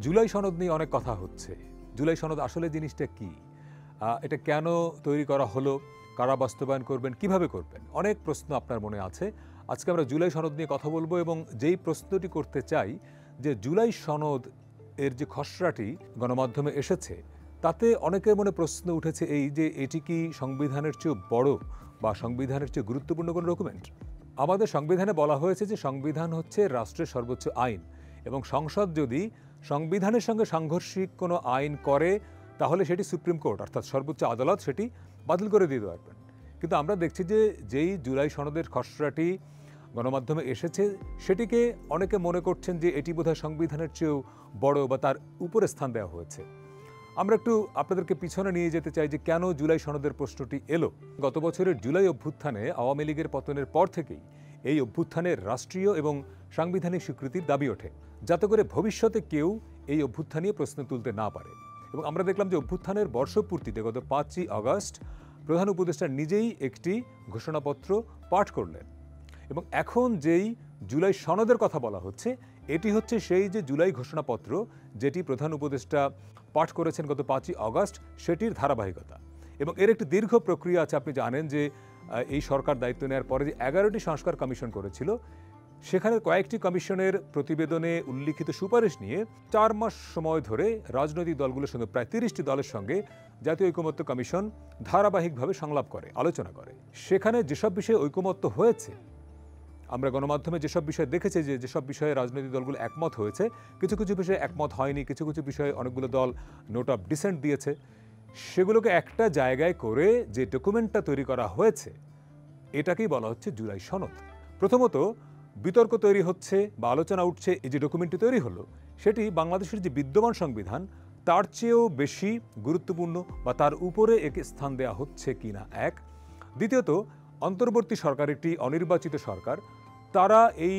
জুলাই সনদ নিয়ে অনেক কথা হচ্ছে। জুলাই সনদ আসলে জিনিসটা কি? এটা কেন তৈরি করা হলো? কারা বাস্তবায়ন করবেন? কিভাবে করবেন? অনেক প্রশ্ন আপনার মনে আছে। আজকে আমরা জুলাই সনদ নিয়ে কথা বলবো এবং যেই প্রশ্নটি করতে চাই যে জুলাই সনদ এর যে খসড়াটি গণমাধ্যমে এসেছে তাতে অনেকের মনে প্রশ্ন উঠেছে এই যে এটি কি সংবিধানের চেয়েও বড় বা সংবিধানের চেয়ে গুরুত্বপূর্ণ কোনো ডকুমেন্ট? আমাদের সংবিধানে বলা হয়েছে যে সংবিধান হচ্ছে রাষ্ট্রের সর্বোচ্চ আইন এবং সংসদ যদি সংবিধানের সঙ্গে সাংঘর্ষিক কোনো আইন করে তাহলে সেটি সুপ্রিম কোর্ট অর্থাৎ সর্বোচ্চ আদালত সেটি বাতিল করে দিতে পারবেন। কিন্তু আমরা দেখছি যে যেই জুলাই সনদের খসড়াটি গণমাধ্যমে এসেছে সেটিকে অনেকে মনে করছেন যে এটি বোধহয় সংবিধানের চেয়েও বড় বা তার উপরে স্থান দেওয়া হয়েছে। আমরা একটু আপনাদেরকে পিছনে নিয়ে যেতে চাই যে কেন জুলাই সনদের প্রশ্নটি এলো। গত বছরের জুলাই অভ্যুত্থানে আওয়ামী লীগের পতনের পর থেকেই এই অভ্যুত্থানের রাষ্ট্রীয় এবং সাংবিধানিক স্বীকৃতির দাবি ওঠে যাতে করে ভবিষ্যতে কেউ এই অভ্যুত্থান নিয়ে প্রশ্ন তুলতে না পারে। এবং আমরা দেখলাম যে অভ্যুত্থানের বর্ষপূর্তিতে গত 5ই আগস্ট প্রধান উপদেষ্টা নিজেই একটি ঘোষণাপত্র পাঠ করলেন এবং এখন যেই জুলাই সনদের কথা বলা হচ্ছে এটি হচ্ছে সেই যে জুলাই ঘোষণাপত্র যেটি প্রধান উপদেষ্টা পাঠ করেছেন গত 5ই আগস্ট সেটির ধারাবাহিকতা। এবং এর একটি দীর্ঘ প্রক্রিয়া আছে। আপনি জানেন যে এই সরকার দায়িত্ব নেওয়ার পরে যে 11টি সংস্কার কমিশন করেছিল সেখানে কয়েকটি কমিশনের প্রতিবেদনে উল্লিখিত সুপারিশ নিয়ে 4 মাস সময় ধরে রাজনৈতিক দলগুলোর সঙ্গে প্রায় 30টি দলের সঙ্গে জাতীয় ঐকমত্য কমিশন ধারাবাহিকভাবে সংলাপ করে, আলোচনা করে। সেখানে যেসব বিষয়ে ঐকমত্য হয়েছে, আমরা গণমাধ্যমে যেসব বিষয় দেখেছি যে যেসব বিষয়ে রাজনৈতিক দলগুলো একমত হয়েছে, কিছু কিছু বিষয়ে একমত হয়নি, কিছু কিছু বিষয়ে অনেকগুলো দল নোট অফ ডিসেন্ট দিয়েছে, সেগুলোকে একটা জায়গায় করে যে ডকুমেন্টটা তৈরি করা হয়েছে এটাকেই বলা হচ্ছে জুলাই সনদ। প্রথমত বিতর্ক তৈরি হচ্ছে বা আলোচনা উঠছে এই যে ডকুমেন্টটি তৈরি হলো সেটি বাংলাদেশের যে বিদ্যমান সংবিধান তার চেয়েও বেশি গুরুত্বপূর্ণ বা তার উপরে একে স্থান দেওয়া হচ্ছে কিনা এক। দ্বিতীয়ত অন্তর্বর্তী সরকার একটি অনির্বাচিত সরকার, তারা এই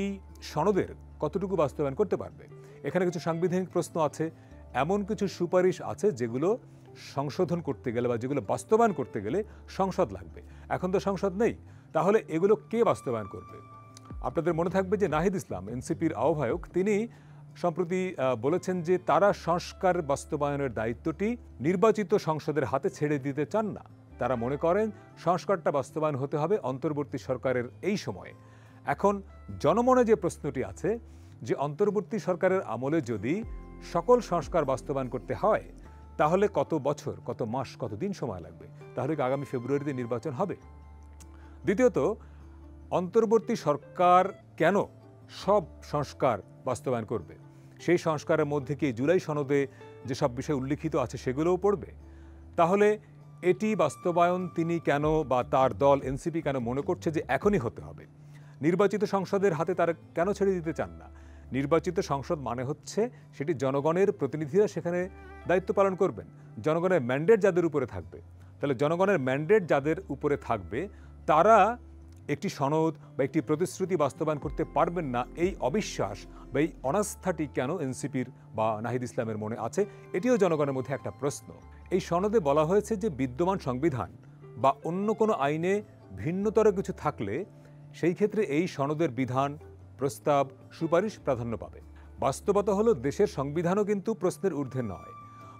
সনদের কতটুকু বাস্তবায়ন করতে পারবে। এখানে কিছু সাংবিধানিক প্রশ্ন আছে, এমন কিছু সুপারিশ আছে যেগুলো সংশোধন করতে গেলে বা যেগুলো বাস্তবায়ন করতে গেলে সংসদ লাগবে। এখন তো সংসদ নেই, তাহলে এগুলো কে বাস্তবায়ন করবে? আপনাদের মনে থাকবে যে নাহিদ ইসলাম এনসিপির আহ্বায়ক তিনি সম্প্রতি বলেছেন যে তারা সংস্কার বাস্তবায়নের দায়িত্বটি নির্বাচিত সংসদের হাতে ছেড়ে দিতে চান না। তারা মনে করেন সংস্কারটা বাস্তবায়ন হতে হবে অন্তর্বর্তী সরকারের এই সময়ে। এখন জনমনে যে প্রশ্নটি আছে যে অন্তর্বর্তী সরকারের আমলে যদি সকল সংস্কার বাস্তবায়ন করতে হয় তাহলে কত বছর, কত মাস, কত দিন সময় লাগবে? তাহলে কি আগামী ফেব্রুয়ারিতে নির্বাচন হবে? দ্বিতীয়ত অন্তর্বর্তী সরকার কেন সব সংস্কার বাস্তবায়ন করবে? সেই সংস্কারের মধ্যে কি জুলাই সনদে যেসব বিষয় উল্লিখিত আছে সেগুলোও পড়বে? তাহলে এটি বাস্তবায়ন তিনি কেন বা তার দল এনসিপি কেন মনে করছে যে এখনই হতে হবে? নির্বাচিত সংসদের হাতে তারা কেন ছেড়ে দিতে চান না? নির্বাচিত সংসদ মানে হচ্ছে সেটি জনগণের প্রতিনিধিরা সেখানে দায়িত্ব পালন করবেন, জনগণের ম্যান্ডেট যাদের উপরে থাকবে। তাহলে জনগণের ম্যান্ডেট যাদের উপরে থাকবে তারা একটি সনদ বা একটি প্রতিশ্রুতি বাস্তবায়ন করতে পারবেন না, এই অবিশ্বাস বা এই অনাস্থাটি কেন এনসিপির বা নাহিদ ইসলামের মনে আছে? এটিও জনগণের মধ্যে একটা প্রশ্ন। এই সনদে বলা হয়েছে যে বিদ্যমান সংবিধান বা অন্য কোনো আইনে ভিন্নতর কিছু থাকলে সেই ক্ষেত্রে এই সনদের বিধান, প্রস্তাব, সুপারিশ প্রাধান্য পাবে। বাস্তবতা হলো দেশের সংবিধানও কিন্তু প্রশ্নের ঊর্ধ্বে নয়,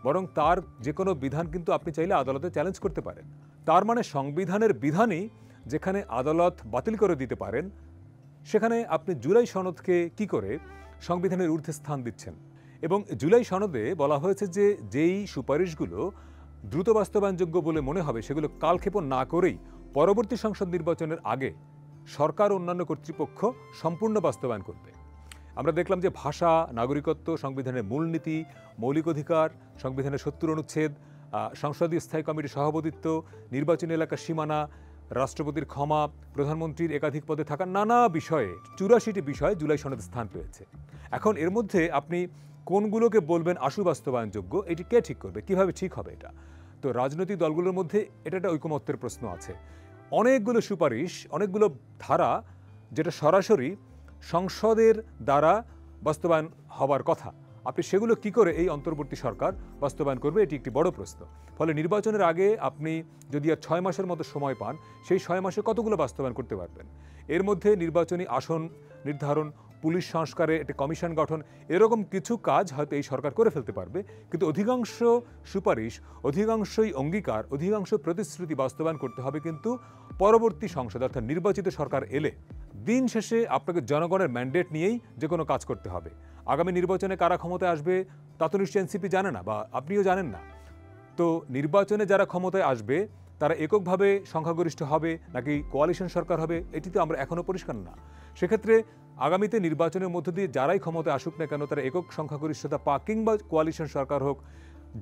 বরং তার যে কোনো বিধান কিন্তু আপনি চাইলে আদালতে চ্যালেঞ্জ করতে পারেন। তার মানে সংবিধানের বিধানই যেখানে আদালত বাতিল করে দিতে পারেন সেখানে আপনি জুলাই সনদকে কি করে সংবিধানের ঊর্ধ্বে স্থান দিচ্ছেন? এবং জুলাই সনদে বলা হয়েছে যে যেই সুপারিশগুলো দ্রুত বাস্তবায়নযোগ্য বলে মনে হবে সেগুলো কালক্ষেপণ না করেই পরবর্তী সংসদ নির্বাচনের আগে সরকার অন্যান্য কর্তৃপক্ষ সম্পূর্ণ বাস্তবায়ন করবে। আমরা দেখলাম যে ভাষা, নাগরিকত্ব, সংবিধানের মূলনীতি, মৌলিক অধিকার, সংবিধানের 70 অনুচ্ছেদ, সংসদীয় স্থায়ী কমিটির সভাপতিত্ব, নির্বাচনী এলাকার সীমানা, রাষ্ট্রপতির ক্ষমা, প্রধানমন্ত্রীর একাধিক পদে থাকা নানা বিষয়ে 84টি বিষয় জুলাই সনদে স্থান পেয়েছে। এখন এর মধ্যে আপনি কোনগুলোকে বলবেন আশু বাস্তবায়নযোগ্য এটি কে ঠিক করবে? কিভাবে ঠিক হবে এটা? তো রাজনৈতিক দলগুলোর মধ্যে এটা একটা ঐকমত্যের প্রশ্ন আছে। অনেকগুলো সুপারিশ, অনেকগুলো ধারা যেটা সরাসরি সংসদের দ্বারা বাস্তবায়ন হবার কথা, আপনি সেগুলো কি করে এই অন্তর্বর্তী সরকার বাস্তবায়ন করবে? এটি একটি বড় প্রশ্ন। ফলে নির্বাচনের আগে আপনি যদি আর 6 মাসের মতো সময় পান সেই 6 মাসে কতগুলো বাস্তবায়ন করতে পারবেন? এর মধ্যে নির্বাচনী আসন নির্ধারণ, পুলিশ সংস্কারে একটি কমিশন গঠন, এরকম কিছু কাজ হয়তো এই সরকার করে ফেলতে পারবে, কিন্তু অধিকাংশ সুপারিশ, অধিকাংশই অঙ্গীকার, অধিকাংশ প্রতিশ্রুতি বাস্তবায়ন করতে হবে কিন্তু পরবর্তী সংসদ অর্থাৎ নির্বাচিত সরকার এলে। দিন শেষে আপনাকে জনগণের ম্যান্ডেট নিয়েই যে কোনো কাজ করতে হবে। আগামী নির্বাচনে কারা ক্ষমতায় আসবে তা তো নিশ্চয়ই এনসিপি জানে না, বা আপনিও জানেন না। তো নির্বাচনে যারা ক্ষমতায় আসবে তারা এককভাবে সংখ্যাগরিষ্ঠ হবে নাকি কোয়ালিশন সরকার হবে, এটি তো আমরা এখনও পরিষ্কার না। সেক্ষেত্রে আগামীতে নির্বাচনের মধ্য দিয়ে যারাই ক্ষমতায় আসুক না কেন, তারা একক সংখ্যাগরিষ্ঠতা পাক কিংবা কোয়ালিশন সরকার হোক,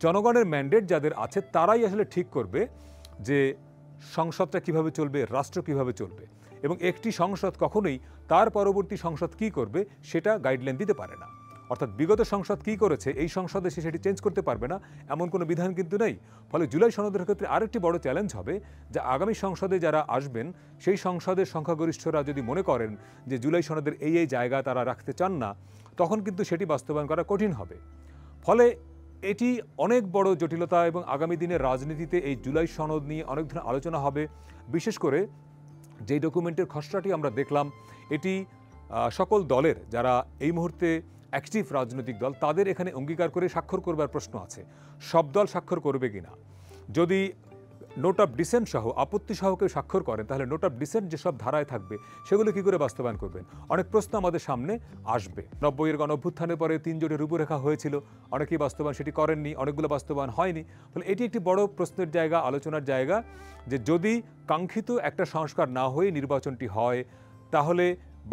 জনগণের ম্যান্ডেট যাদের আছে তারাই আসলে ঠিক করবে যে সংসদটা কিভাবে চলবে, রাষ্ট্র কিভাবে চলবে। এবং একটি সংসদ কখনোই তার পরবর্তী সংসদ কি করবে সেটা গাইডলাইন দিতে পারে না। অর্থাৎ বিগত সংসদ কি করেছে এই সংসদে সে সেটি চেঞ্জ করতে পারবে না, এমন কোনো বিধান কিন্তু নেই। ফলে জুলাই সনদের ক্ষেত্রে আরেকটি বড় চ্যালেঞ্জ হবে যে আগামী সংসদে যারা আসবেন সেই সংসদের সংখ্যাগরিষ্ঠরা যদি মনে করেন যে জুলাই সনদের এই জায়গা তারা রাখতে চান না, তখন কিন্তু সেটি বাস্তবায়ন করা কঠিন হবে। ফলে এটি অনেক বড় জটিলতা, এবং আগামী দিনের রাজনীতিতে এই জুলাই সনদ নিয়ে অনেক ধরনের আলোচনা হবে। বিশেষ করে যেই ডকুমেন্টের খসড়াটি আমরা দেখলাম, এটি সকল দলের যারা এই মুহূর্তে অ্যাক্টিভ রাজনৈতিক দল তাদের এখানে অঙ্গীকার করে স্বাক্ষর করবার প্রশ্ন আছে। সব দল স্বাক্ষর করবে কিনা, যদি নোট অফ ডিসেন্ট সহ, আপত্তি সহ কেউ স্বাক্ষর করেন তাহলে নোট অফ ডিসেন্ট যেসব ধারায় থাকবে সেগুলো কি করে বাস্তবায়ন করবেন, অনেক প্রশ্ন আমাদের সামনে আসবে। 90-এর গণঅভ্যুত্থানের পরে 3 জোটের রূপরেখা হয়েছিল, অনেকেই বাস্তবায়ন সেটি করেননি, অনেকগুলো বাস্তবায়ন হয়নি। ফলে এটি একটি বড় প্রশ্নের জায়গা, আলোচনার জায়গা, যে যদি কাঙ্ক্ষিত একটা সংস্কার না হয়ে নির্বাচনটি হয় তাহলে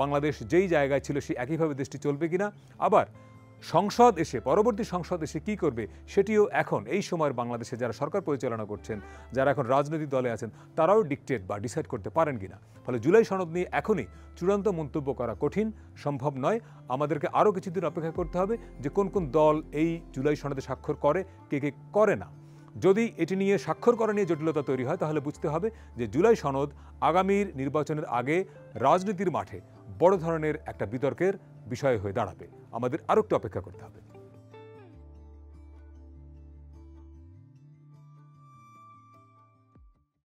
বাংলাদেশ যেই জায়গায় ছিল সেই একইভাবে দেশটি চলবে কিনা, আবার সংসদ এসে, পরবর্তী সংসদ এসে কী করবে সেটিও এখন এই সময়ের বাংলাদেশে যারা সরকার পরিচালনা করছেন, যারা এখন রাজনৈতিক দলে আছেন, তারাও ডিকটেট বা ডিসাইড করতে পারেন কিনা। ফলে জুলাই সনদ নিয়ে এখনই চূড়ান্ত মন্তব্য করা কঠিন, সম্ভব নয়। আমাদেরকে আরও কিছুদিন অপেক্ষা করতে হবে যে কোন কোন দল এই জুলাই সনদে স্বাক্ষর করে, কে কে করে না। যদি এটি নিয়ে স্বাক্ষর করা নিয়ে জটিলতা তৈরি হয় তাহলে বুঝতে হবে যে জুলাই সনদ আগামীর নির্বাচনের আগে রাজনীতির মাঠে বড় ধরনের একটা বিতর্কের বিষয় হয়ে দাঁড়াবে। আমাদের আরও একটু অপেক্ষা করতে হবে।